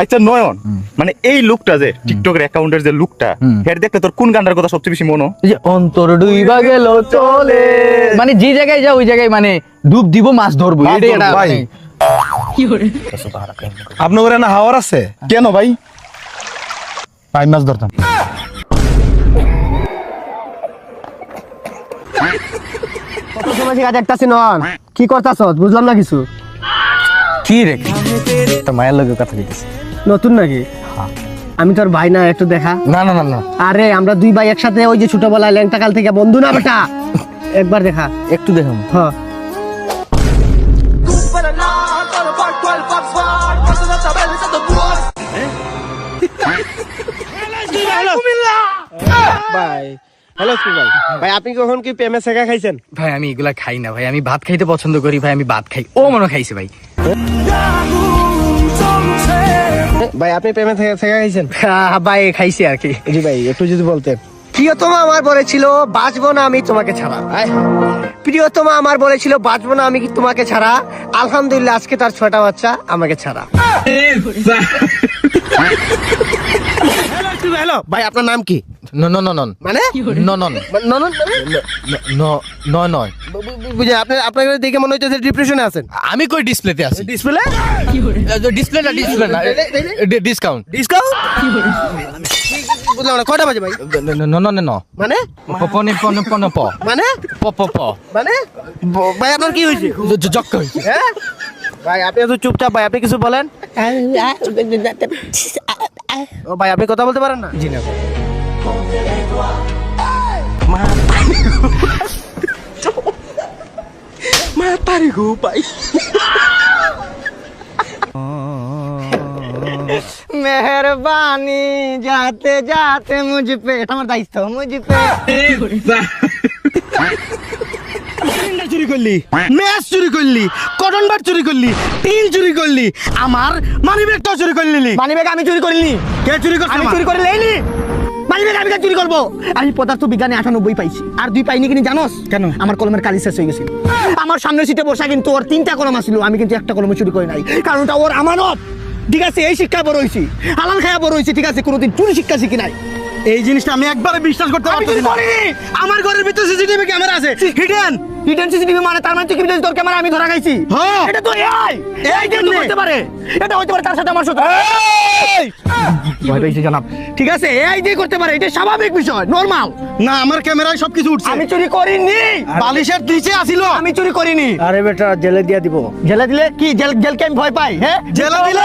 আচ্ছা নয়ন, মানে এই লুকটা যে টিকটকের অ্যাকাউন্টের যে লুকটা, হের দেখলে তোর কোন গানটার কথা সবচেয়ে বেশি মনে? এই যে অন্তর ডুইবা গেল চলে, মানে যে জায়গায় যাও ওই জায়গায় মানে ডুব দিব মাছ ধরবো, এটাই এটা ভাই। মানে- আপনার ঘরে না হাওয়ার আছে? কেন ভাই? পাই মাছ ধরতাম। কত সময় থেকে দেখতাছি নন কি করতাছ বুঝলাম না কিছু। কি রে একটা মায়ের লগে কথা কইতেছি। নতুন নাকি? আমি তোর ভাই না, একটু দেখা। না না না না আরে আমরা দুই ভাই একসাথে ওই যে ছোটবেলায় ল্যাংটা কাল থেকে বন্ধু না বেটা, একবার দেখা। একটু দেখাম। হ্যাঁ ভাই, হ্যালো ভাই। ভাই আপনি কখন কি প্রেমে শেখা খাইছেন? ভাই আমি এগুলা খাই না ভাই, আমি ভাত খাইতে পছন্দ করি ভাই, আমি ভাত খাই। ও মনে হয় খাইছে ভাই। ভাই আপনি প্রেমে শেখা খাইছেন? ভাই খাইছে আর কি। জি ভাই, একটু যদি বলতেন। প্রিয়তমা আমার বলেছিল বাঁচবো না আমি তোমাকে ছাড়া। প্রিয়তমা আমার বলেছিল বাঁচবো না আমি তোমাকে ছাড়া। আলহামদুলিল্লাহ আজকে তার 6টা বাচ্চা আমাকে ছাড়া। হ্যালো ভাই, আপনার নাম কি? নন মানে নন ননদ নয় বুঝে আপনাকে দেখে মনে হচ্ছে ডিপ্রেশনে আছেন। আমি কই ডিসপ্লেতে আছি। ডিসপ্লে ডিসপ্লে না ডিসকাউন্ট ডিসকাউন্ট বুঝলাম না, কয়টা বাজে ভাই? ন মানে পনে পনে পনে প মানে প প প মানে ভাই আপনার কি হয়েছে? জক্ক হইছে। হ্যাঁ ভাই আপনি তো চুপচাপ, ভাই আপনি কিছু বলেন। ও ভাই আপনি কথা বলতে পারেন না? জি না মেহরবানি जाते जाते मुझ पे, এটা আমার দায়িত্ব, মুझ पे। চুরি করলি, ম্যাচ চুরি করলি, কটন বার চুরি করলি, টিন চুরি করলি, আমার মানি ব্যাগটাও চুরি করলি। মানি ব্যাগ আমি চুরি করিনি। কে চুরি করছে? আমি চুরি করে লেইনি। মানি ব্যাগ আমি কেন চুরি করবো? আমি পদার্থ বিজ্ঞানে 98 পাইছি, আর 2 পাইনি কিনি জানোস কেন? আমার কলমের কালি শেষ হয়ে গেছিল। আমার সামনের সিটে বসা কিন্তু ওর 3টা কলম আছিল, আমি কিন্তু একটা কলম চুরি করি নাই, কারণ ওটা ওর আমানত। ঠিক আছে, এই শিক্ষা বড় হইছি, হালাল খায়া বড় হইছি, ঠিক আছে, কোনোদিন চুরি শিক্ষা শিখি নাই। এই জিনিসটা আমি একবারে বিশ্বাস করতে আমি চুরি পারছি না। করিনি। আমার ঘরের ভিতরে সিসিটিভি ক্যামেরা আছে, হিডেন। হিডেন সিসিটিভি মানে তার মানে তুই কি বুঝিস তোর ক্যামেরা আমি ধরা খাইছি? হ্যাঁ। এটা তো এআই দিয়ে তো করতে পারে। এটা হইতে পারে তার সাথে আমার সাথে। ভয় পেয়েছি জানাব। ঠিক আছে, এআই দিয়ে করতে পারে, এটা স্বাভাবিক বিষয়, নরমাল। না, আমার ক্যামেরায় সবকিছু উঠছে। আমি চুরি করিনি। বালিশের নিচে আসিল। আমি চুরি করিনি। আরে বেটা, জেলে দিয়া দিব। জেলে দিলে কি জেলকে আমি ভয় পাই? হ্যাঁ, জেলে দিলে